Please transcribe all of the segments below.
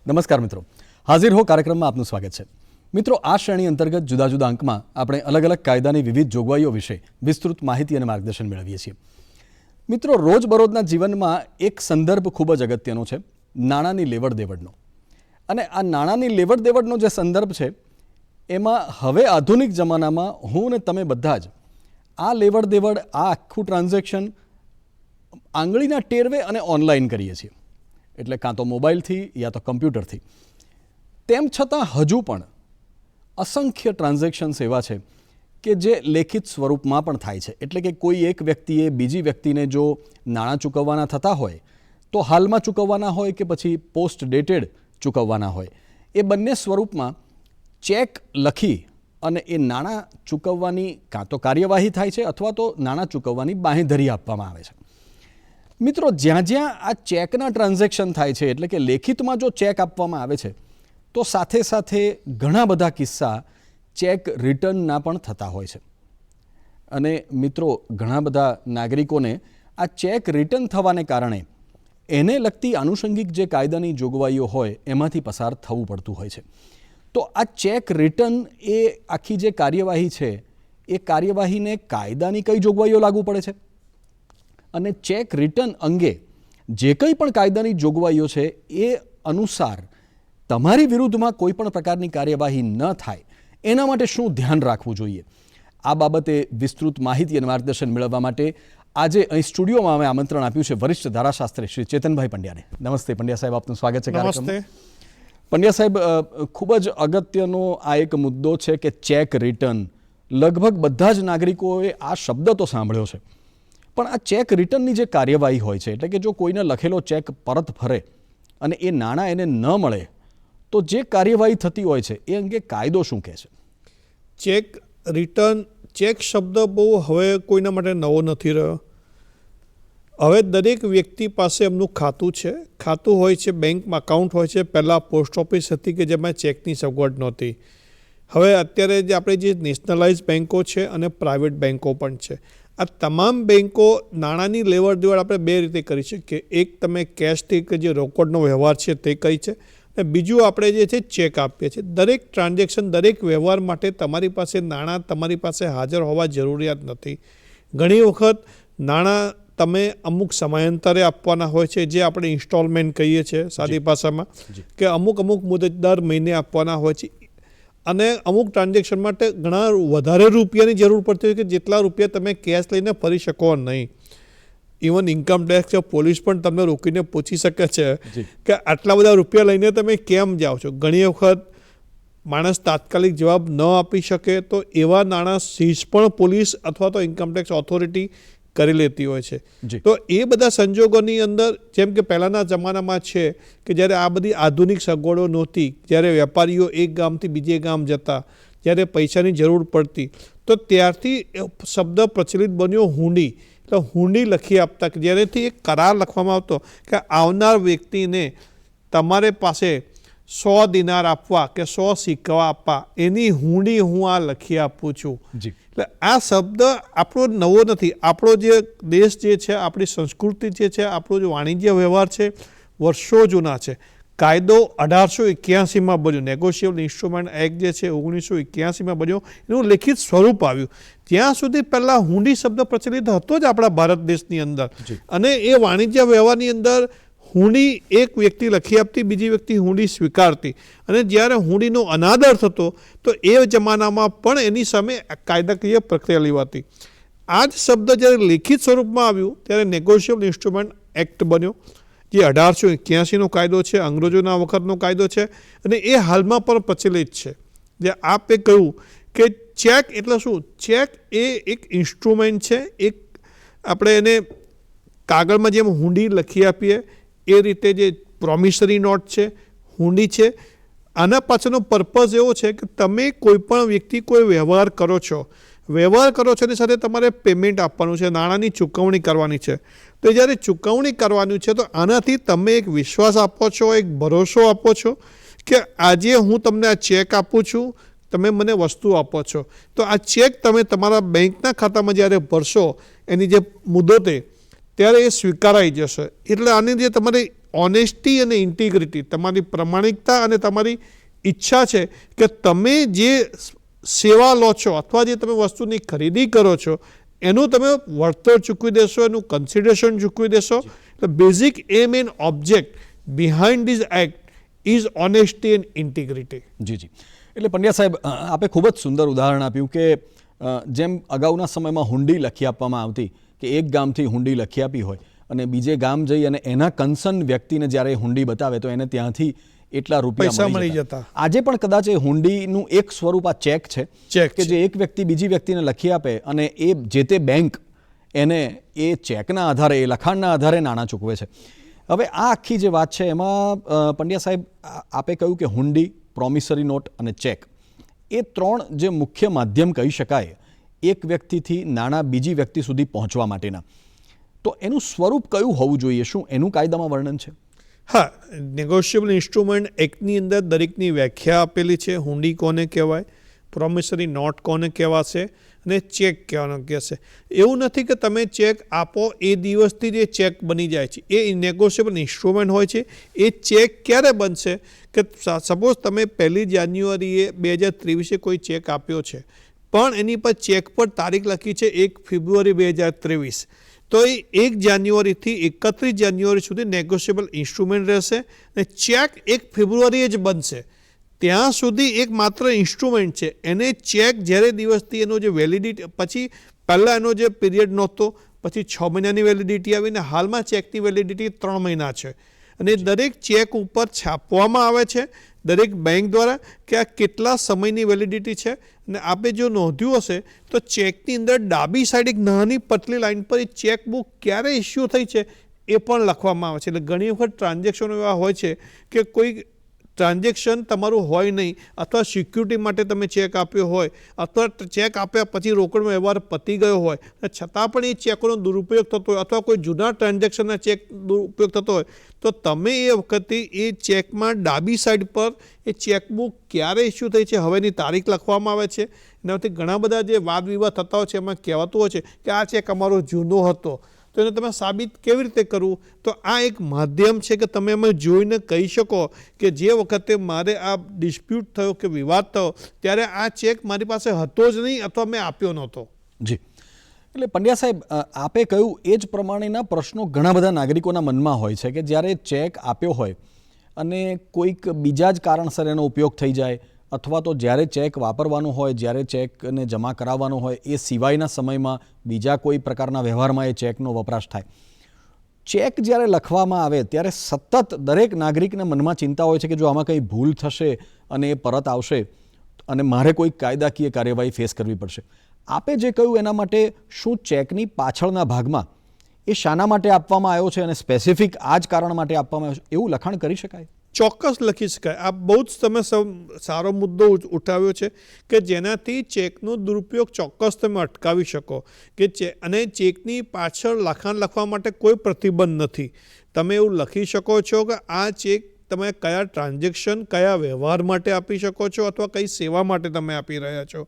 નમસ્કાર મિત્રો, હાજર હો કાર્યક્રમમાં આપનું સ્વાગત છે. મિત્રો, આ શ્રેણી અંતર્ગત જુદા જુદા અંકમાં આપણે અલગ અલગ કાયદાની વિવિધ જોગવાઈઓ વિશે વિસ્તૃત માહિતી અને માર્ગદર્શન મેળવીએ છીએ. મિત્રો, રોજબરોજના જીવનમાં એક સંદર્ભ ખૂબ જ અગત્યનો છે, નાણાંની લેવડ દેવડનો. અને આ નાણાંની લેવડ દેવડનો જે સંદર્ભ છે એમાં હવે આધુનિક જમાનામાં હું ને તમે બધા જ આ લેવડ દેવડ, આ આખું ટ્રાન્ઝેક્શન આંગળીના ટેરવે અને ઓનલાઈન કરીએ છીએ. એટલે કાં તો મોબાઈલથી યા તો કમ્પ્યુટરથી. તેમ છતાં હજુ પણ અસંખ્ય ટ્રાન્ઝેક્શન્સ એવા છે કે જે લેખિત સ્વરૂપમાં પણ થાય છે. એટલે કે કોઈ એક વ્યક્તિએ બીજી વ્યક્તિને જો નાણાં ચૂકવવાના થતા હોય તો હાલમાં ચૂકવવાના હોય કે પછી પોસ્ટ ડેટેડ ચૂકવવાના હોય, એ બંને સ્વરૂપમાં ચેક લખી અને એ નાણાં ચૂકવવાની કાં તો કાર્યવાહી થાય છે અથવા તો નાણાં ચૂકવવાની બાંહેધરી આપવામાં આવે છે. મિત્રો, જ્યાં જ્યાં આ ચેકના ટ્રાન્ઝેક્શન થાય છે, એટલે કે લેખિતમાં જો ચેક આપવામાં આવે છે, તો સાથે સાથે ઘણા બધા કિસ્સા ચેક રિટર્નના પણ થતા હોય છે. અને મિત્રો, ઘણા બધા નાગરિકોને આ ચેક રિટર્ન થવાને કારણે એને લગતી આનુષંગિક જે કાયદાની જોગવાઈઓ હોય એમાંથી પસાર થવું પડતું હોય છે. તો આ ચેક રિટર્ન એ આખી જે કાર્યવાહી છે એ કાર્યવાહીને કાયદાની કઈ જોગવાઈઓ લાગુ પડે છે અને ચેક રિટર્ન અંગે જે કંઈ પણ કાયદાની જોગવાઈઓ છે એ અનુસાર તમારી વિરુદ્ધમાં કોઈ પણ પ્રકારની કાર્યવાહી ન થાય એના માટે શું ધ્યાન રાખવું જોઈએ, આ બાબતે વિસ્તૃત માહિતી અને માર્ગદર્શન મેળવવા માટે આજે અહીં સ્ટુડિયોમાં અમે આમંત્રણ આપ્યું છે વરિષ્ઠ ધારાશાસ્ત્રી શ્રી ચેતનભાઈ પંડ્યાને. નમસ્તે પંડ્યા સાહેબ, આપનું સ્વાગત છે કાર્યક્રમમાં. પંડ્યા સાહેબ, ખૂબ જ અગત્યનો આ એક મુદ્દો છે કે ચેક રિટર્ન. લગભગ બધા જ નાગરિકોએ આ શબ્દ તો સાંભળ્યો છે, પણ આ ચેક રિટર્નની જે કાર્યવાહી હોય છે, એટલે કે જો કોઈને લખેલો ચેક પરત ફરે અને એ નાણાં એને ન મળે તો જે કાર્યવાહી થતી હોય છે એ અંગે કાયદો શું કહે છે? ચેક રિટર્ન, ચેક શબ્દ બહુ હવે કોઈના માટે નવો નથી રહ્યો. હવે દરેક વ્યક્તિ પાસે એમનું ખાતું છે, ખાતું હોય છે, બેંકમાં અકાઉન્ટ હોય છે. પહેલાં પોસ્ટ ઓફિસ હતી કે જેમાં ચેકની સગવડ નહોતી. હવે અત્યારે જે આપણે જે નેશનલાઇઝ બેન્કો છે અને પ્રાઇવેટ બેન્કો પણ છે, આ તમામ બેન્કો નાણાંની લેવડ દેવડ આપણે બે રીતે કરી શકીએ. એક, તમે કેશથી કે જે રોકડનો વ્યવહાર છે તે કરી છે, અને બીજું આપણે જે છે ચેક આપીએ છીએ. દરેક ટ્રાન્ઝેક્શન, દરેક વ્યવહાર માટે તમારી પાસે નાણાં તમારી પાસે હાજર હોવા જરૂરિયાત નથી. ઘણી વખત નાણાં તમે અમુક સમયાંતરે આપવાના હોય છે, જે આપણે ઇન્સ્ટોલમેન્ટ કહીએ છીએ સાદી ભાષામાં, કે અમુક મુદત દર મહિને આપવાના હોય છે. અને અમુક ટ્રાન્ઝેક્શન માટે ઘણા વધારે રૂપિયાની જરૂર પડતી હોય કે જેટલા રૂપિયા તમે કેશ લઈને ફરી શકો નહીં. ઇવન ઇન્કમ ટેક્સ, પોલીસ પણ તમને રોકીને પૂછી શકે છે કે આટલા બધા રૂપિયા લઈને તમે કેમ જાઓ છો. ઘણી વખત માણસ તાત્કાલિક જવાબ ન આપી શકે તો એવા નાણાં સીઝ પણ પોલીસ અથવા તો ઇન્કમ ટેક્સ ઓથોરિટી કરી લેતી હોય છે. તો એ બધા સંજોગોની અંદર, જેમ કે પહેલાંના જમાનામાં છે કે જ્યારે આ બધી આધુનિક સગવડો નહોતી, જ્યારે વેપારીઓ એક ગામથી બીજે ગામ જતા, જ્યારે પૈસાની જરૂર પડતી, તો ત્યારથી શબ્દ પ્રચલિત બન્યો હુંડી. એટલે હુંડી લખી આપતા કે જ્યારેથી એક કરાર લખવામાં આવતો કે આવનાર વ્યક્તિને તમારે પાસે 100 દિનાર આપવા કે 100 સિક્કા આપવા, એની હુંડી હું આ લખી આપું છું. એટલે આ શબ્દ આપણો નવો નથી. આપણો જે દેશ જે છે, આપણી સંસ્કૃતિ જે છે, આપણો જે વાણિજ્ય વ્યવહાર છે, વર્ષો જૂના છે. કાયદો 1881માં બન્યો, નેગોશિયેબલ ઇન્સ્ટ્રુમેન્ટ એક્ટ જે છે 1981માં બન્યો, એનું લેખિત સ્વરૂપ આવ્યું. ત્યાં સુધી પહેલાં હુંડી શબ્દ પ્રચલિત હતો જ આપણા ભારત દેશની અંદર. અને એ વાણિજ્ય વ્યવહારની અંદર હુંડી એક વ્યક્તિ લખી આપતી, બીજી વ્યક્તિ હુંડી સ્વીકારતી. અને જ્યારે હુંડીનો અનાદર થતો તો એ જમાનામાં પણ એની સામે કાયદાકીય પ્રક્રિયા લેવાતી. આ જ શબ્દ જ્યારે લેખિત સ્વરૂપમાં આવ્યું ત્યારે નેગોશિયેબલ ઇન્સ્ટ્રુમેન્ટ એક્ટ બન્યો, જે 1881નો કાયદો છે, અંગ્રેજોના વખતનો કાયદો છે, અને એ હાલમાં પણ પ્રચલિત છે. જે આપે કહ્યું કે ચેક એટલે શું? ચેક એ એક ઇન્સ્ટ્રુમેન્ટ છે. એક આપણે એને કાગળમાં જેમ હુંડી લખી આપીએ એ રીતે જે પ્રોમિસરી નોટ છે, હુંડી છે, આના પાછળનો પર્પઝ એવો છે કે તમે કોઈ પણ વ્યક્તિ કોઈ વ્યવહાર કરો છો એની સાથે તમારે પેમેન્ટ આપવાનું છે, નાણાંની ચૂકવણી કરવાની છે. તો જ્યારે ચૂકવણી કરવાની છે તો આનાથી તમે એક વિશ્વાસ આપો છો, એક ભરોસો આપો છો કે આજે હું તમને આ ચેક આપું છું, તમે મને વસ્તુ આપો છો. તો આ ચેક તમે તમારા બેંકના ખાતામાં જ્યારે ભરશો એની જે મુદતે, ત્યારે એ સ્વીકારાઈ જશે. એટલે આની જે તમારી ઓનેસ્ટી અને ઇન્ટિગ્રિટી, તમારી પ્રમાણિકતા અને તમારી ઈચ્છા છે કે તમે જે સેવા લો છો અથવા જે તમે વસ્તુની ખરીદી કરો છો એનું તમે વળતર ચૂકવી દેશો, એનું કન્સિડરેશન ચૂકવી દેશો. The basic aim and object behind this act is honesty and integrity. જી એટલે પંડ્યા સાહેબ, આપે ખૂબ જ સુંદર ઉદાહરણ આપ્યું કે જેમ અગાઉના સમયમાં હુંડી લખી આપવામાં આવતી કે એક ગામથી હુંડી લખી આપી હોય અને બીજે ગામ જઈ અને એના કન્સર્ન વ્યક્તિને જ્યારે હુંડી બતાવે તો એને ત્યાંથી એટલા રૂપિયા મળી જતા. આજે પણ કદાચ એ હુંડીનું એક સ્વરૂપ આ ચેક છે કે જે એક વ્યક્તિ બીજી વ્યક્તિને લખી આપે અને એ જે તે બેંક એને એ ચેકના આધારે, એ લખાણના આધારે નાણાં ચૂકવે છે. હવે આ આખી જે વાત છે એમાં પંડ્યા સાહેબ, આપે કહ્યું કે હુંડી, પ્રોમિસરી નોટ અને ચેક એ ત્રણ જે મુખ્ય માધ્યમ કહી શકાય એક વ્યક્તિથી નાણાં બીજી વ્યક્તિ સુધી પહોંચવા માટેના, તો એનું સ્વરૂપ કયું હોવું જોઈએ? શું એનું કાયદામાં વર્ણન છે? હા, નેગોશિયેબલ ઇન્સ્ટ્રુમેન્ટ એક્ટની અંદર દરેકની વ્યાખ્યા આપેલી છે. હુંડી કોને કહેવાય, પ્રોમિસરી નોટ કોને કહેવાશે અને ચેક કહેવાનો કહેશે. એવું નથી કે તમે ચેક આપો એ દિવસથી જ એ ચેક બની જાય છે. એ નેગોશિયેબલ ઇન્સ્ટ્રુમેન્ટ હોય છે. એ ચેક ક્યારે બનશે કે સપોઝ તમે 1 જાન્યુઆરીએ 2023 કોઈ ચેક આપ્યો છે પણ એની પર ચેક પર તારીખ લખી છે 1 ફેબ્રુઆરી 2023, તો એ 1 જાન્યુઆરીથી 31 જાન્યુઆરી સુધી નેગોશિયેબલ ઇન્સ્ટ્રુમેન્ટ રહેશે અને ચેક 1 ફેબ્રુઆરીએ જ બનશે. ત્યાં સુધી એક માત્ર ઇન્સ્ટ્રુમેન્ટ છે. એને ચેક જ્યારે દિવસથી એનો જે વેલિડિટી, પછી પહેલાં એનો જે પીરિયડ નહોતો, પછી 6 મહિનાની વેલિડિટી આવીને હાલમાં ચેકની વેલિડિટી 3 મહિના છે. અને દરેક ચેક ઉપર છાપવામાં આવે છે દરેક બેંક દ્વારા કે આ કેટલા સમયની વેલિડિટી છે. અને આપે જો નોંધ્યું હશે તો ચેકની અંદર ડાબી સાઈડ એક નાની પતલી લાઈન પર એ ચેકબુક ક્યારે ઇસ્યુ થઈ છે એ પણ લખવામાં આવે છે. એટલે ઘણી વખત ટ્રાન્ઝેક્શનો એવા હોય છે કે કોઈ ટ્રાન્ઝેક્શન તમારું હોય નહીં, અથવા સિક્યુરિટી માટે તમે ચેક આપ્યો હોય, અથવા ચેક આપ્યા પછી રોકડનો વ્યવહાર પતી ગયો હોય, છતાં પણ એ ચેકોનો દુરુપયોગ થતો હોય, અથવા કોઈ જૂના ટ્રાન્ઝેક્શનના ચેક દુરુપયોગ થતો હોય, તો તમે એ વખતે એ ચેકમાં ડાબી સાઈડ પર એ ચેકબુક ક્યારે ઇસ્યુ થઈ છે હવેની તારીખ લખવામાં આવે છે. એનાથી ઘણા બધા જે વાદ વિવાદ થતા હોય છે એમાં કહેવાતું હોય છે કે આ ચેક અમારો જૂનો હતો, તો એને તમે સાબિત કેવી રીતે કરવું? તો આ એક માધ્યમ છે કે તમે એમાં જોઈને કહી શકો કે જે વખતે મારે આ ડિસ્પ્યુટ થયો કે વિવાદ થયો ત્યારે આ ચેક મારી પાસે હતો જ નહીં અથવા મેં આપ્યો નહોતો. જી એટલે પંડ્યા સાહેબ, આપે કહ્યું એ જ પ્રમાણેના પ્રશ્નો ઘણા બધા નાગરિકોના મનમાં હોય છે કે જ્યારે ચેક આપ્યો હોય અને કોઈક બીજા જ કારણસર એનો ઉપયોગ થઈ જાય, અથવા તો જ્યારે ચેક વાપરવાનો હોય, જ્યારે ચેકને જમા કરાવવાનો હોય એ સિવાયના સમયમાં બીજા કોઈ પ્રકારના વ્યવહારમાં એ ચેકનો વપરાશ થાય. ચેક જ્યારે લખવામાં આવે ત્યારે સતત દરેક નાગરિકના મનમાં ચિંતા હોય છે કે જો આમાં કંઈ ભૂલ થશે અને એ પરત આવશે અને મારે કોઈ કાયદાકીય કાર્યવાહી ફેસ કરવી પડશે. આપે જે કહ્યું એના માટે શું ચેકની પાછળના ભાગમાં એ શાના માટે આપવામાં આવ્યો છે અને સ્પેસિફિક આ જ કારણ માટે આપવામાં આવ્યો છે એવું લખાણ કરી શકાય? ચોક્કસ લખી શકાય. આ બહુ જ તમે સારો મુદ્દો ઉઠાવ્યો છે કે જેનાથી ચેકનો દુરુપયોગ ચોક્કસ તમે અટકાવી શકો કે અને ચેકની પાછળ લખાણ લખવા માટે કોઈ પ્રતિબંધ નથી. તમે એવું લખી શકો છો કે આ ચેક તમે કયા ટ્રાન્ઝેક્શન, કયા વ્યવહાર માટે આપી શકો છો અથવા કઈ સેવા માટે તમે આપી રહ્યા છો.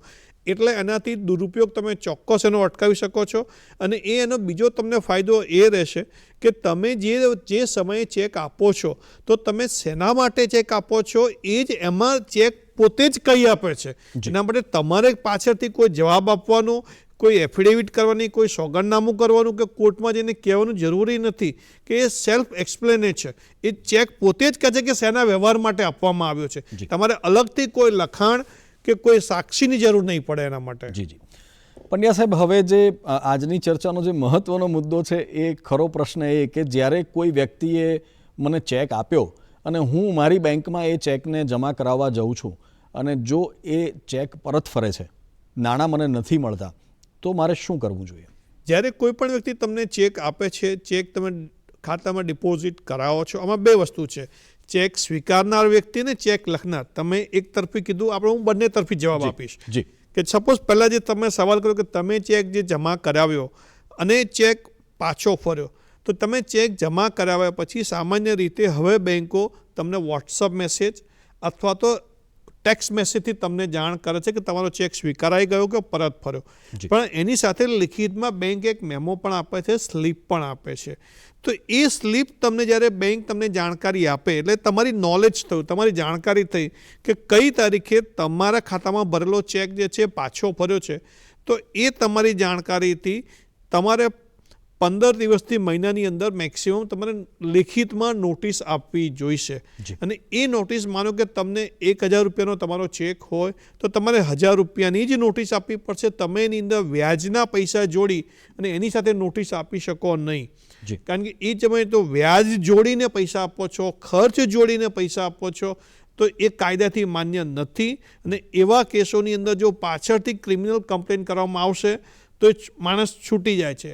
એટલે એનાથી દુરુપયોગ તમે ચોક્કસ એનો અટકાવી શકો છો. અને એનો બીજો તમને ફાયદો એ રહેશે કે તમે જે સમયે ચેક આપો છો તો તમે શેના માટે ચેક આપો છો એ જ એમાં ચેક પોતે જ કહી આપે છે. એના માટે તમારે પાછળથી કોઈ જવાબ આપવાનો, કોઈ એફિડેવિટ કરવાની, કોઈ સોગંદનામું કરવાનું કે કોર્ટમાં જઈને કહેવાનું જરૂરી નથી કે એ સેલ્ફ એક્સપ્લેને છે. એ ચેક પોતે જ કહે છે કે શેના વ્યવહાર માટે આપવામાં આવ્યો છે. તમારે અલગથી કોઈ લખાણ કે કોઈ સાક્ષીની જરૂર નહીં પડે એના માટે. જી પંડ્યા સાહેબ, હવે જે આજની ચર્ચાનો જે મહત્વનો મુદ્દો છે એ ખરો પ્રશ્ન એ કે જ્યારે કોઈ વ્યક્તિએ મને ચેક આપ્યો અને હું મારી બેંકમાં એ ચેકને જમા કરાવવા જાઉં છું અને જો એ ચેક પરત ફરે છે, નાણાં મને નથી મળતા, તો મારે શું કરવું જોઈએ? જ્યારે કોઈ પણ વ્યક્તિ તમને ચેક આપે છે, ચેક તમે ખાતામાં ડિપોઝિટ કરાવો છો, આમાં 2 વસ્તુ છે. ચેક સ્વીકારનાર વ્યક્તિ ને ચેક લખનાર. તમે એક તરફી કીધું, આપણે હું બંને તરફી જવાબ આપીશ. કે સપોઝ પહેલાં જે તમે સવાલ કર્યો કે તમે ચેક જે જમા કરાવ્યો અને ચેક પાછો ફર્યો, તો તમે ચેક જમા કરાવ્યા પછી સામાન્ય રીતે હવે બેન્કો તમને વોટ્સઅપ મેસેજ અથવા તો ટેક્સ મેસેજથી તમને જાણ કરે છે કે તમારો ચેક સ્વીકારાઈ ગયો કે પરત ફર્યો. જી. પણ એની સાથે લિખિતમાં બેંક એક મેમો પણ આપે છે, સ્લીપ પણ આપે છે. તો એ સ્લીપ તમને જ્યારે બેંક તમને જાણકારી આપે એટલે તમારી નોલેજ થયું, તમારી જાણકારી થઈ કે કઈ તારીખે તમારા ખાતામાં ભરેલો ચેક જે છે પાછો ફર્યો છે. તો એ તમારી જાણકારીથી તમારે 15 દિવસથી મહિનાની અંદર મેક્સિમમ તમારે લિખિતમાં નોટિસ આપવી જોઈશે. અને એ નોટિસ માનો કે તમને 1000 રૂપિયાનો તમારો ચેક હોય તો તમારે 1000 રૂપિયાની જ નોટિસ આપવી પડશે. તમે એની અંદર વ્યાજના પૈસા જોડી અને એની સાથે નોટિસ આપી શકો નહીં. કારણ કે એ સમયે તો વ્યાજ જોડીને પૈસા આપો છો, ખર્ચ જોડીને પૈસા આપો છો, તો એ કાયદાથી માન્ય નથી. અને એવા કેસોની અંદર જો પાછળથી ક્રિમિનલ કમ્પ્લેન કરવામાં આવશે તો માણસ છૂટી જાય છે.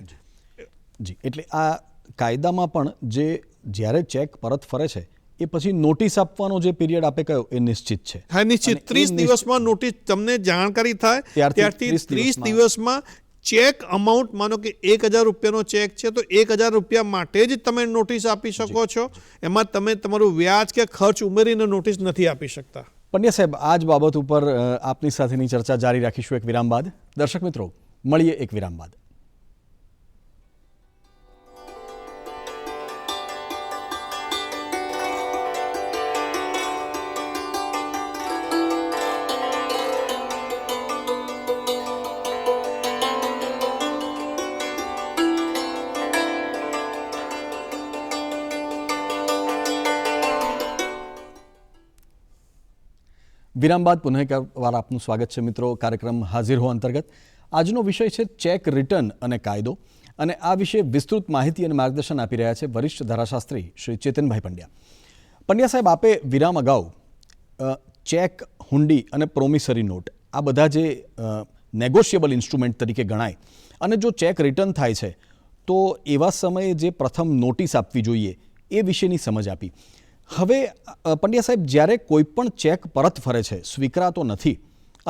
જી, એટલે આ કાયદામાં પણ જ્યારે ચેક પરત ફરે છે એ પછી નોટિસ આપવાનો જે પીરિયડ આપે કયો એ નિશ્ચિત છે. હા, નિશ્ચિત 30 દિવસમાં નોટિસ તમને જાણકારી થાય ત્યારથી 30 દિવસમાં ચેક અમાઉન્ટ માનો કે 1000 રૂપિયાનો ચેક છે તો 1000 રૂપિયા માટે જ તમે નોટિસ આપી શકો છો. એમાં તમે તમારું વ્યાજ કે ખર્ચ ઉમેરીને નોટિસ નથી આપી શકતા. પંડ્યા સાહેબ, આ જ બાબત ઉપર આપની સાથેની ચર્ચા જારી રાખીશું એક વિરામ બાદ. દર્શક મિત્રો, મળીએ એક વિરામ બાદ. વિરામ બાદ પુનઃ એક વાર આપનું સ્વાગત છે મિત્રો. કાર્યક્રમ હાજર હો અંતર્ગત આજનો વિષય છે ચેક રિટર્ન અને કાયદો. અને આ વિશે વિસ્તૃત માહિતી અને માર્ગદર્શન આપી રહ્યા છે વરિષ્ઠ ધારાશાસ્ત્રી શ્રી ચેતનભાઈ પંડ્યા. પંડ્યા સાહેબ, આપે વિરામ અગાઉ ચેક, હુંડી અને પ્રોમિસરી નોટ આ બધા જે નેગોશિયેબલ ઇન્સ્ટ્રુમેન્ટ તરીકે ગણાય અને જો ચેક રિટર્ન થાય છે તો એવા સમયે જે પ્રથમ નોટિસ આપવી જોઈએ એ વિશેની સમજ આપી. હવે પંડ્યા સાહેબ, જ્યારે કોઈ પણ ચેક પરત ફરે છે, સ્વીકારાતો નથી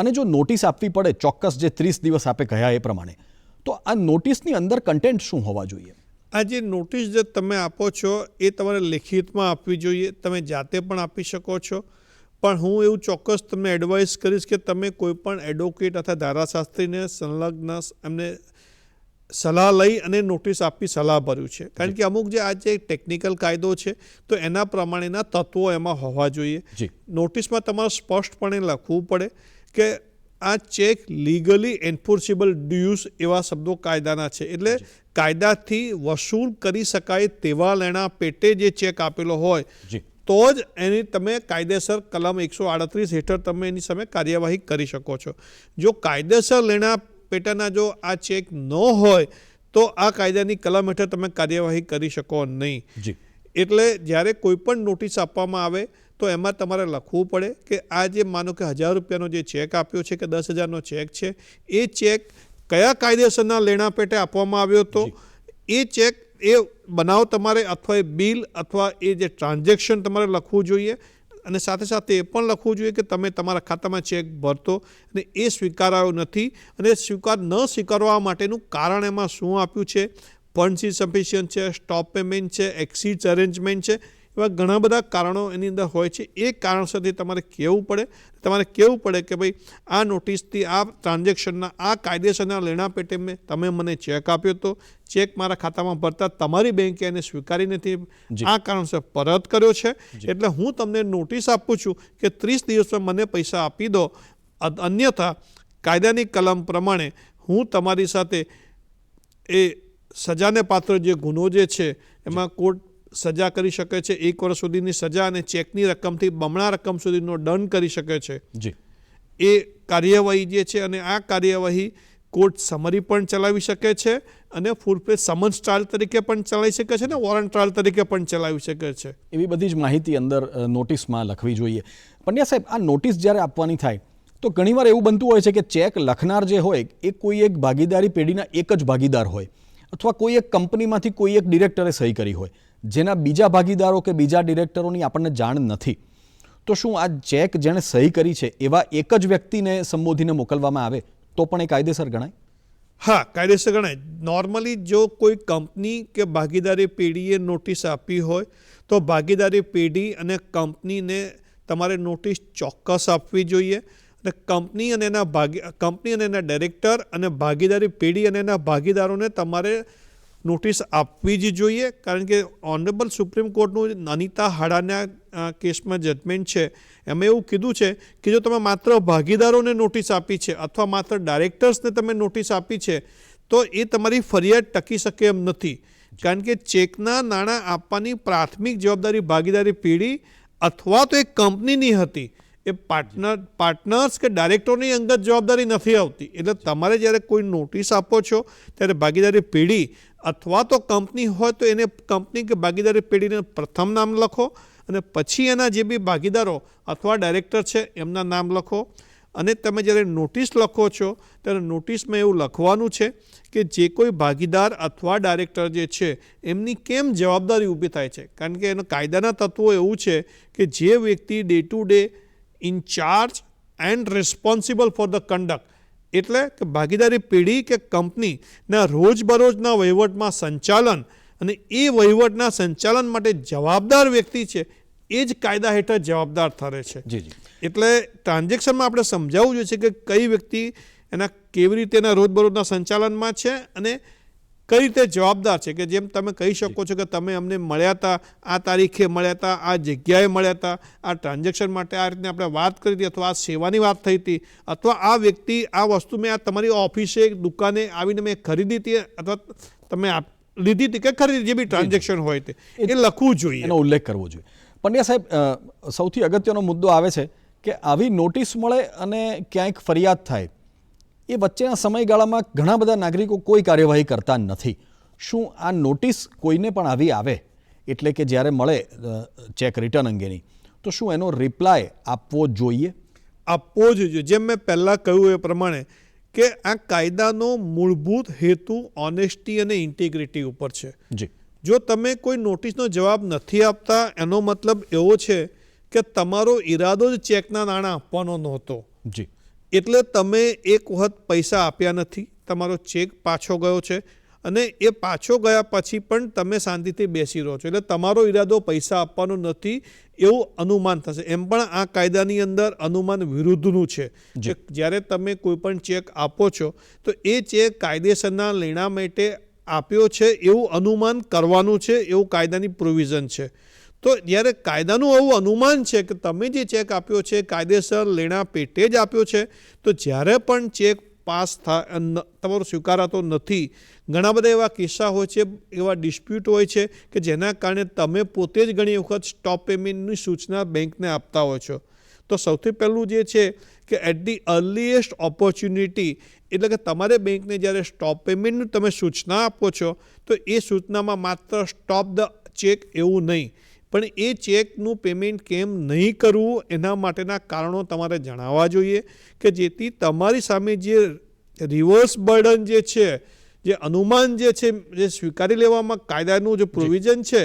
અને જો નોટિસ આપવી પડે ચોક્કસ જે 30 દિવસ આપે કહ્યા એ પ્રમાણે, તો આ નોટિસની અંદર કન્ટેન્ટ શું હોવા જોઈએ? આ જે નોટિસ જે તમે આપો છો એ તમારે લિખિતમાં આપવી જોઈએ. તમે જાતે પણ આપી શકો છો. પણ હું એવું ચોક્કસ તમને એડવાઇસ કરીશ કે તમે કોઈ પણ એડવોકેટ અથવા ધારાશાસ્ત્રીને સંલગ્ન એમને સલાહ લઈ અને નોટિસ આપી સલાહ ભર્યું છે. કારણ કે અમુક જે આ જે ટેકનિકલ કાયદો છે તો એના પ્રમાણેના તત્વો એમાં હોવા જોઈએ. નોટિસમાં તમારે સ્પષ્ટપણે લખવું પડે કે આ ચેક લીગલી એન્ફોર્સેબલ ડ્યુઝ એવા શબ્દો કાયદાના છે. એટલે કાયદાથી વસૂલ કરી શકાય તેવા લેણા પેટે જે ચેક આપેલો હોય તો જ એની તમે કાયદેસર કલમ 138 હેઠળ તમે એની સામે કાર્યવાહી કરી શકો છો. જો કાયદેસર લેણા પેટાના જો આ ચેક ન હોય તો આ કાયદાની કલમ હેઠળ તમે કાર્યવાહી કરી શકો નહીં. એટલે જ્યારે કોઈ પણ નોટિસ આપવામાં આવે તો એમાં તમારે લખવું પડે કે આ જે માનો કે 1000 રૂપિયાનો જે ચેક આપ્યો છે કે 10,000નો ચેક છે, એ ચેક કયા કાયદેસરના લેણા પેટે આપવામાં આવ્યો હતો, એ ચેક એ બનાવ તમારે અથવા એ બિલ અથવા એ જે ટ્રાન્ઝેક્શન તમારે લખવું જોઈએ. અને સાથે સાથે એ પણ લખવું જોઈએ કે તમે તમારા ખાતામાં ચેક ભરતો અને એ સ્વીકારાયો નથી અને ન સ્વીકારવા માટેનું કારણ એમાં શું આપ્યું છે, ફંડ્સ ઇનસફિશિયન્ટ છે, સ્ટોપ પેમેન્ટ છે, એક્સિટ્સ અરેન્જમેન્ટ છે, એવા ઘણા બધા કારણો એની અંદર હોય છે. એ કારણસરથી તમારે કહેવું પડે કે ભાઈ આ નોટિસથી આ ટ્રાન્ઝેક્શનના આ કાયદેસરના લેણા પેટે તમે મને ચેક આપ્યો હતો, ચેક મારા ખાતામાં ભરતા તમારી બેંકે એને સ્વીકારી નથી, આ કારણસર પરત કર્યો છે. એટલે હું તમને નોટિસ આપું છું કે 30 દિવસમાં મને પૈસા આપી દો, અન્યથા કાયદાની કલમ પ્રમાણે હું તમારી સાથે એ સજાને પાત્ર જે ગુનો જે છે એમાં કોર્ટ સજા કરી શકે છે, 1 વર્ષ સુધીની સજા અને ચેકની રકમથી બમણા રકમ સુધીનો દંડ કરી શકે છે. એ કાર્યવાહી જે છે અને આ કાર્યવાહી કોર્ટ સમરી પણ ચલાવી શકે છે અને ફૂલ ફ્લેજ સમન્સ ટ્રાયલ તરીકે પણ ચલાવી શકે છે અને વોરંટ ટ્રાયલ તરીકે પણ ચલાવી શકે છે. એવી બધી જ માહિતી અંદર નોટિસમાં લખવી જોઈએ. પંડ્યા સાહેબ, આ નોટિસ જ્યારે આપવાની થાય તો ઘણીવાર એવું બનતું હોય છે કે ચેક લખનાર જે હોય એ કોઈ એક ભાગીદારી પેઢીના એક જ ભાગીદાર હોય અથવા કોઈ એક કંપનીમાંથી કોઈ એક ડિરેક્ટરે સહી કરી હોય જેના બીજા ભાગીદારો કે બીજા ડિરેક્ટરોની આપણને જાણ નથી. તો શું આ ચેક જેણે સહી કરી છે એવા એક જ વ્યક્તિને સંબોધીને મોકલવામાં આવે તો પણ એ કાયદેસર ગણાય? હા, કાયદેસર ગણાય. નોર્મલી જો કોઈ કંપની કે ભાગીદારી પેઢીએ નોટિસ આપી હોય તો ભાગીદારી પેઢી અને કંપનીને તમારે નોટિસ ચોક્કસ આપવી જોઈએ અને કંપની અને એના ડાયરેક્ટર અને ભાગીદારી પેઢી અને એના ભાગીદારોને તમારે નોટિસ આપવી જ જોઈએ. કારણ કે ઓનરેબલ સુપ્રીમ કોર્ટનું અનિતા હાડાના કેસમાં જજમેન્ટ છે એમાં એવું કીધું છે કે જો તમે માત્ર ભાગીદારોને નોટિસ આપી છે અથવા માત્ર ડાયરેક્ટર્સને તમે નોટિસ આપી છે તો એ તમારી ફરિયાદ ટકી શકે એમ નથી. કારણ કે ચેકના નાણાં આપવાની પ્રાથમિક જવાબદારી ભાગીદારી પેઢી અથવા તો એક કંપનીની હતી. એ પાર્ટનર્સ કે ડાયરેક્ટરની અંગત જવાબદારી નથી આવતી. એટલે તમારે જ્યારે કોઈ નોટિસ આપો છો ત્યારે ભાગીદારી પેઢી અથવા તો કંપની હોય તો એને કંપની કે ભાગીદારી પેઢીને પ્રથમ નામ લખો અને પછી એના જે બી ભાગીદારો અથવા ડાયરેક્ટર છે એમના નામ લખો. અને તમે જ્યારે નોટિસ લખો છો ત્યારે નોટિસમાં એવું લખવાનું છે કે જે કોઈ ભાગીદાર અથવા ડાયરેક્ટર જે છે એમની કેમ જવાબદારી ઊભી થાય છે. કારણ કે એના કાયદાના તત્વો એવું છે કે જે વ્યક્તિ day to day in charge and responsible for the conduct, એટલે કે ભાગીદારી પેઢી કે કંપનીના રોજબરોજના વહીવટમાં સંચાલન અને એ વહીવટના સંચાલન માટે જવાબદાર વ્યક્તિ છે એ જ કાયદા હેઠળ જવાબદાર ઠરે છે. એટલે ટ્રાન્ઝેક્શનમાં આપણે સમજાવવું જોઈએ છે કે કઈ વ્યક્તિ એના કેવી રીતે એના રોજબરોજના સંચાલનમાં છે અને કઈ રીતે જવાબદાર છે. કે જેમ તમે કહી શકો છો કે તમે અમને મળ્યા હતા, આ તારીખે મળ્યા હતા, આ જગ્યાએ મળ્યા હતા, આ ટ્રાન્ઝેક્શન માટે આ રીતે આપણે વાત કરી હતી અથવા આ સેવાની વાત થઈ હતી અથવા આ વ્યક્તિ આ વસ્તુ મેં આ તમારી ઓફિસે દુકાને આવીને મેં ખરીદી હતી અથવા તમે લીધી હતી કે ખરીદી, જે બી ટ્રાન્ઝેક્શન હોય તે એ લખવું જોઈએ, એનો ઉલ્લેખ કરવો જોઈએ. પંડ્યા સાહેબ, સૌથી અગત્યનો મુદ્દો આવે છે કે આવી નોટિસ મળે અને ક્યાંક ફરિયાદ થાય એ વચ્ચેના સમયગાળામાં ઘણા બધા નાગરિકો કોઈ કાર્યવાહી કરતા નથી. શું આ નોટિસ કોઈને પણ આવી આવે એટલે કે જ્યારે મળે ચેક રિટર્ન અંગેની તો શું એનો રિપ્લાય આપવો જોઈએ? આપવો જ જોઈએ. જેમ મેં પહેલાં કહ્યું એ પ્રમાણે કે આ કાયદાનો મૂળભૂત હેતુ ઓનેસ્ટી અને ઇન્ટિગ્રિટી ઉપર છે. જી, જો તમે કોઈ નોટિસનો જવાબ નથી આપતા એનો મતલબ એવો છે કે તમારો ઈરાદો જ ચેકના નાણાં આપવાનો નહોતો. જી, એટલે તમે એક વખત પૈસા આપ્યા નથી, તમારો ચેક પાછો ગયો છે અને એ પાછો ગયા પછી પણ તમે શાંતિથી બેસી રહો છો. એટલે તમારો ઈરાદો પૈસા આપવાનો નથી એવું અનુમાન થશે. એમ પણ આ કાયદાની અંદર અનુમાન વિરુદ્ધનું છે કે જ્યારે તમે કોઈ પણ ચેક આપો છો તો એ ચેક કાયદેસરના લેણા માટે આપ્યો છે એવું અનુમાન કરવાનું છે, એવું કાયદાની પ્રોવિઝન છે. તો જ્યારે કાયદાનું આવું અનુમાન છે કે તમે જે ચેક આપ્યો છે કાયદેસર લેણા પેટે જ આપ્યો છે તો જ્યારે પણ ચેક પાસ તમારો સ્વીકારાતો નથી, ઘણા બધા એવા કિસ્સા હોય છે, એવા ડિસ્પ્યુટ હોય છે કે જેના કારણે તમે પોતે જ ઘણી વખત સ્ટોપ પેમેન્ટની સૂચના બેંકને આપતા હોય છો. તો સૌથી પહેલું જે છે કે એટ ધી અર્લીએસ્ટ ઓપોર્ચ્યુનિટી, એટલે કે તમારે બેંકને જ્યારે સ્ટોપ પેમેન્ટની તમે સૂચના આપો છો તો એ સૂચનામાં માત્ર સ્ટોપ ધ ચેક એવું નહીં, પણ એ ચેકનું પેમેન્ટ કેમ નહીં કરવું એના માટેના કારણો તમારે જણાવવા જોઈએ કે જેથી તમારી સામે જે રિવર્સ બર્ડન જે છે, જે અનુમાન જે છે, જે સ્વીકારી લેવામાં કાયદાનું જે પ્રોવિઝન છે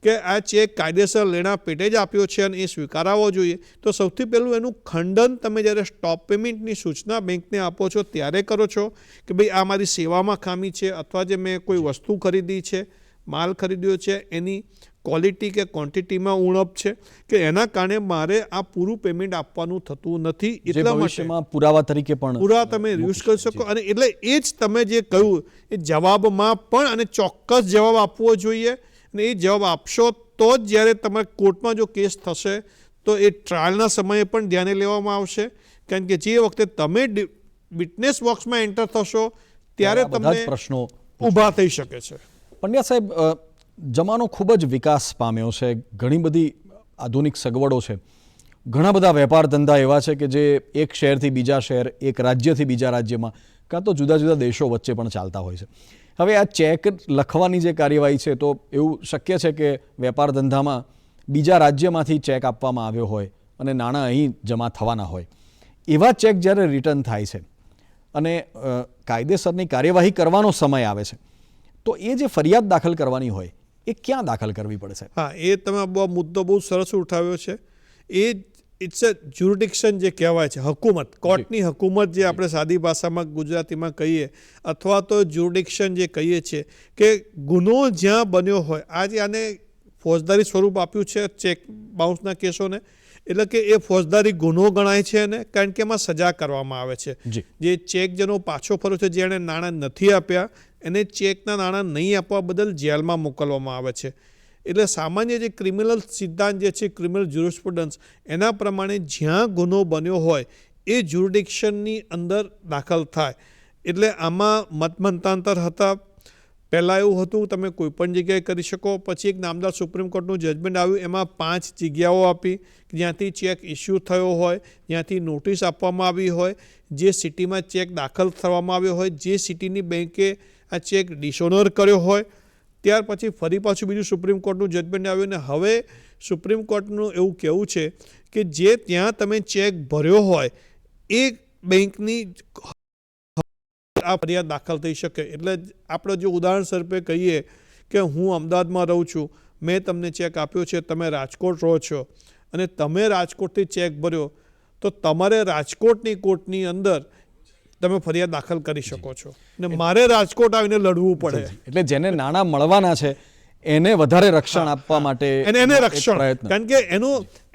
કે આ ચેક કાયદેસર લેણા પેટે જ આપ્યો છે અને એ સ્વીકારવો જોઈએ. તો સૌથી પહેલું એનું ખંડન તમે જ્યારે સ્ટોપ પેમેન્ટની સૂચના બેંકને આપો છો ત્યારે કરો છો કે ભાઈ આ મારી સેવામાં ખામી છે અથવા જે મેં કોઈ વસ્તુ ખરીદી છે, માલ ખરીદ્યો છે, એની ક્વોલિટી કે ક્વોન્ટિટીમાં ઉણપ છે કે એના કારણે મારે આ પૂરું પેમેન્ટ આપવાનું થતું નથી. એટલા માટે પુરાવા તરીકે પણ પુરાવા તમે યુઝ કરી શકો. અને એટલે એ જ તમે જે કહ્યું એ જવાબમાં પણ અને ચોક્કસ જવાબ આપવો જોઈએ અને એ જવાબ આપશો તો જ જ્યારે તમારે કોર્ટમાં જો કેસ થશે તો એ ટ્રાયલના સમયે પણ ધ્યાને લેવામાં આવશે. કારણ કે જે વખતે તમે વિટનેસ બોક્સમાં એન્ટર થશો ત્યારે તમને પ્રશ્નો ઊભા થઈ શકે છે. પંડ્યા સાહેબ, જમાનો ખૂબ જ વિકાસ પામ્યો છે, ઘણી બધી આધુનિક સગવડો છે, ઘણા બધા વેપાર ધંધા એવા છે કે જે એક શહેરથી બીજા શહેર, એક રાજ્યથી બીજા રાજ્યમાં કાં તો જુદા જુદા દેશો વચ્ચે પણ ચાલતા હોય છે. હવે આ ચેક લખવાની જે કાર્યવાહી છે તો એવું શક્ય છે કે વેપાર ધંધામાં બીજા રાજ્યમાંથી ચેક આપવામાં આવ્યો હોય અને નાણાં અહીં જમા થવાના હોય, એવા ચેક જ્યારે રિટર્ન થાય છે અને કાયદેસરની કાર્યવાહી કરવાનો સમય આવે છે તો એ જે ફરિયાદ દાખલ કરવાની હોય એ ક્યાં દાખલ કરવી પડશે? હા, એ તમે મુદ્દો બહુ સરસ ઉઠાવ્યો છે. એ ઇટ્સ અ જ્યુરિડિક્શન જે કહેવાય છે, હકુમત, કોર્ટની હકુમત જે આપણે સાદી ભાષામાં ગુજરાતીમાં કહીએ અથવા તો જ્યુરિડિક્શન જે કહીએ છીએ કે ગુનો જ્યાં બન્યો હોય, આજે આને ફોજદારી સ્વરૂપ આપ્યું છે ચેક બાઉન્સના કેસોને, એટલે કે એ ફોજદારી ગુનો ગણાય છે એને, કારણ કે એમાં સજા કરવામાં આવે છે. જી. જે ચેક જેનો પાછો ફર્યો છે, જેણે નાણાં નથી આપ્યા, એને ચેકના નાણાં નહીં આપવા બદલ જેલમાં મોકલવામાં આવે છે. એટલે સામાન્ય જે ક્રિમિનલ સિદ્ધાંત જે છે, ક્રિમિનલ જ્યુરિસ્પ્રુડન્સ, એના પ્રમાણે જ્યાં ગુનો બન્યો હોય એ જ્યુરિડિક્શનની અંદર દાખલ થાય. એટલે આમાં મતમતાંતર હતા. પહેલાં એવું હતું તમે કોઈપણ જગ્યાએ કરી શકો, પછી એક નામદાર સુપ્રીમ કોર્ટનું જજમેન્ટ આવ્યું, એમાં 5 જગ્યાઓ આપી જ્યાંથી ચેક ઇસ્યુ થયો હોય, જ્યાંથી નોટિસ આપવામાં આવી હોય, જે સિટીમાં ચેક દાખલ થવામાં આવ્યો હોય, જે સિટીની બેંકે આ ચેક ડિસઓનર કર્યો હોય. ત્યાર પછી ફરી પાછું બીજું સુપ્રીમ કોર્ટનું જજમેન્ટ આવ્યું ને હવે સુપ્રીમ કોર્ટનું એવું કહેવું છે કે જે ત્યાં તમે ચેક ભર્યો હોય એ બેંકની આ ફરિયાદ દાખલ થઈ શકે. એટલે આપણે જો ઉદાહરણ સ્વરૂપે કહીએ કે હું અમદાવાદમાં રહું છું, મેં તમને ચેક આપ્યો છે, તમે રાજકોટ રહો છો અને તમે રાજકોટથી ચેક ભર્યો, તો તમારે રાજકોટની કોર્ટની અંદર તમે ફરિયાદ દાખલ કરી શકો છો ને મારે રાજકોટ આવીને લડવું પડે. એટલે જેને નાણાં મળવાના છે એને વધારે રક્ષણ આપવા માટે એને રક્ષણ, કારણ કે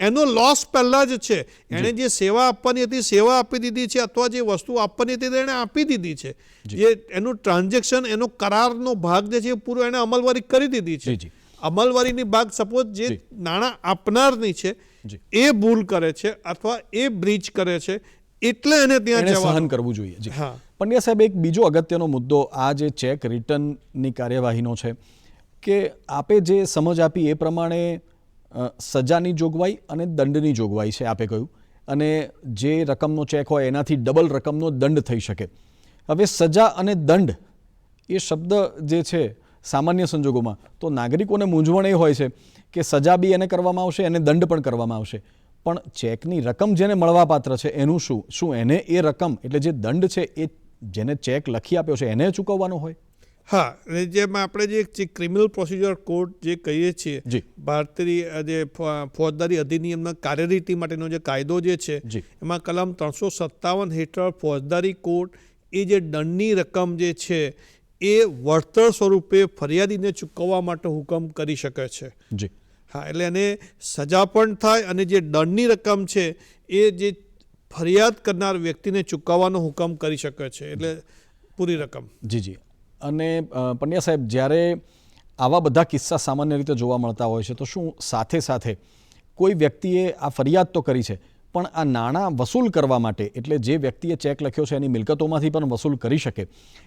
એનો લોસ પહેલા જ છે. એને જે સેવા આપવાની હતી સેવા આપી દીધી છે, અથવા જે વસ્તુ આપવાની હતી એને આપી દીધી છે. જે એનું ટ્રાન્ઝેક્શન, એનો કરારનો ભાગ જે છે પૂરો એને અમલવારી કરી દીધી છે. અમલવારીની ભાગ સપોઝ જે નાણાં આપનારની છે એ ભૂલ કરે છે અથવા એ બ્રીચ કરે છે, એટલે એને ત્યાં સહન કરવું જોઈએ. હા પંડ્યા સાહેબ, એક બીજો અગત્યનો મુદ્દો આ જે ચેક રિટર્નની કાર્યવાહીનો છે કે આપે જે સમજ આપી એ પ્રમાણે સજાની જોગવાઈ અને દંડની જોગવાઈ છે આપે કહ્યું, અને જે રકમનો ચેક હોય એનાથી ડબલ રકમનો દંડ થઈ શકે. હવે સજા અને દંડ એ શબ્દ જે છે સામાન્ય સંજોગોમાં તો નાગરિકોને મૂંઝવણ એ હોય છે કે સજા બી એને કરવામાં આવશે અને દંડ પણ કરવામાં આવશે, પણ ચેકની રકમ જેને મળવાપાત્ર છે એનું શું એને એ રકમ એટલે જે દંડ છે એ જેને ચેક લખી આપ્યો છે એને ચૂકવવાનો હોય? હા, જેમાં આપણે જે ક્રિમિનલ પ્રોસિજર કોડ જે કહીએ છીએ, ભારતીય જે ફોજદારી અધિનિયમના કાર્યરીતિ માટેનો જે કાયદો જે છે એમાં કલમ 357 હેઠળ ફોજદારી કોડ એ જે દંડની રકમ જે છે એ વળતર સ્વરૂપે ફરિયાદીને ચૂકવવા માટે હુકમ કરી શકે છે. જી હા, એટલે એને સજા પણ થાય અને જે દંડની રકમ છે એ જે ફરિયાદ કરનાર વ્યક્તિને ચૂકવવાનો હુકમ કરી શકે છે, એટલે પૂરી રકમ. જી. અને પંડ્યા સાહેબ, જ્યારે આવા બધા કિસ્સા સામાન્ય રીતે જોવા મળતા હોય છે તો શું સાથે સાથે કોઈ વ્યક્તિએ આ ફરિયાદ તો કરી છે પણ આ નાણાં વસૂલ કરવા માટે, એટલે જે વ્યક્તિએ ચેક લખ્યો છે એની મિલકતોમાંથી પણ વસૂલ કરી શકે,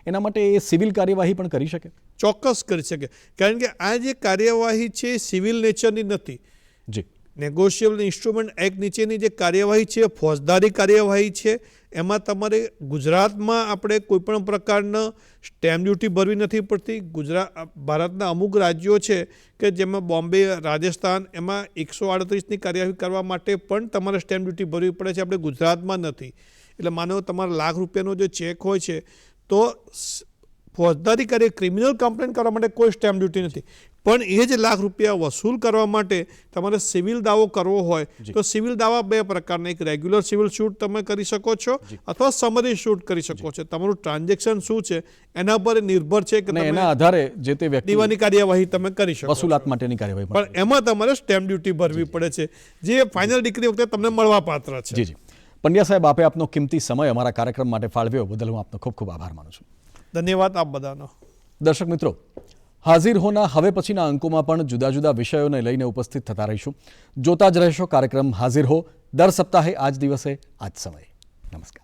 એના માટે એ સિવિલ કાર્યવાહી પણ કરી શકે? ચોક્કસ કરી શકે, કારણ કે આ જે કાર્યવાહી છે સિવિલ નેચરની નથી. જી. નેગોશિયેબલ ઇન્સ્ટ્રુમેન્ટ એક્ટ નીચેની જે કાર્યવાહી છે ફોજદારી કાર્યવાહી છે. એમાં તમારે ગુજરાતમાં આપણે કોઈપણ પ્રકારના સ્ટેમ્પ ડ્યુટી ભરવી નથી પડતી. ભારતના અમુક રાજ્યો છે કે જેમાં બોમ્બે, રાજસ્થાન, એમાં 138ની કાર્યવાહી કરવા માટે પણ તમારે સ્ટેમ્પ ડ્યુટી ભરવી પડે છે. આપણે ગુજરાતમાં નથી. એટલે માનો તમારા લાખ રૂપિયાનો જે ચેક હોય છે તો ફોજદારી કાર્ય ક્રિમિનલ કમ્પ્લેન કરવા માટે કોઈ સ્ટેમ્પ ડ્યુટી નથી, પણ એ જ લાખ રૂપિયા વસૂલ કરવા માટે તમારે સિવિલ દાવો કરવો હોય તો સિવિલ દાવા 2 પ્રકારના, એક રેગ્યુલર સિવિલ સૂટ તમે કરી શકો છો અથવા સમરી સૂટ કરી શકો છો. તમારું ટ્રાન્ઝેક્શન શું છે એના પર નિર્ભર છે કે એના આધારે જે તે વ્યક્તિ દીવાની કાર્યવાહી તમે કરી શકો, વસૂલાત માટેની કાર્યવાહી. પણ એમાં તમારે સ્ટેમ્પ ડ્યુટી ભરવી પડે છે જે ફાઇનલ ડિગ્રી વખતે તમને મળવા પાત્ર છે. જી. પંડ્યા સાહેબ, આપે આપનો કિંમતી સમય અમારા કાર્યક્રમ માટે ફાળવ્યો બદલ હું આપનો ખૂબ ખૂબ આભાર માનું છું. ધન્યવાદ આપ બધાનો. દર્શક મિત્રો, હાજર હોના હવે પછીના અંકોમાં પણ જુદા જુદા વિષયોને લઈને ઉપસ્થિત થતા રહીશું. જોતા જ રહેશો કાર્યક્રમ હાજર હો, દર સપ્તાહે આ જ દિવસે આ જ સમયે. નમસ્કાર.